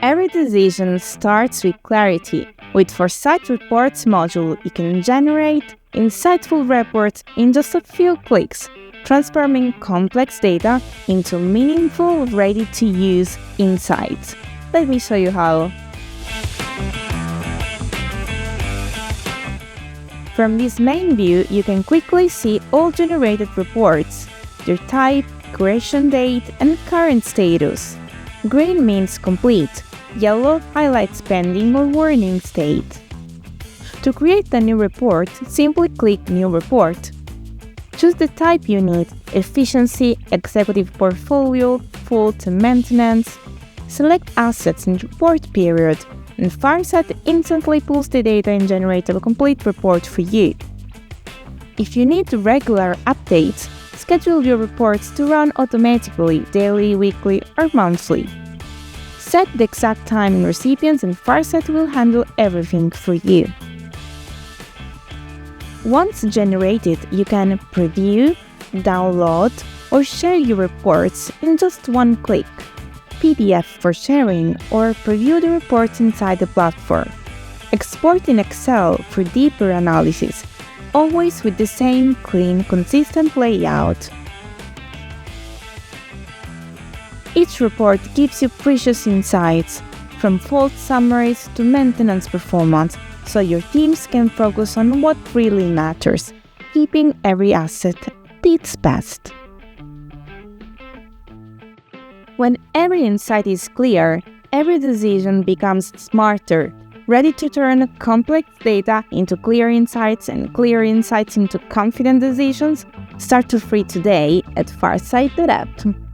Every decision starts with clarity. With Farsight Reports module, you can generate insightful reports in just a few clicks, transforming complex data into meaningful, ready-to-use insights. Let me show you how. From this main view, you can quickly see all generated reports, their type, creation date, and current status. Green means complete, yellow highlights pending or warning state. To create a new report, simply click New Report. Choose the type you need: efficiency, executive portfolio, full to maintenance. Select assets and report period, and Farsight instantly pulls the data and generates a complete report for you. If you need regular updates, schedule your reports to run automatically, daily, weekly, or monthly. Set the exact time and recipients, and Farsight will handle everything for you. Once generated, you can preview, download, or share your reports in just one click. PDF for sharing, or preview the reports inside the platform. Export in Excel for deeper analysis, always with the same clean, consistent layout. Each report gives you precious insights, from fault summaries to maintenance performance, so your teams can focus on what really matters, keeping every asset at its best. When every insight is clear, every decision becomes smarter, ready to turn complex data into clear insights and clear insights into confident decisions. Start to free today at farsight.app.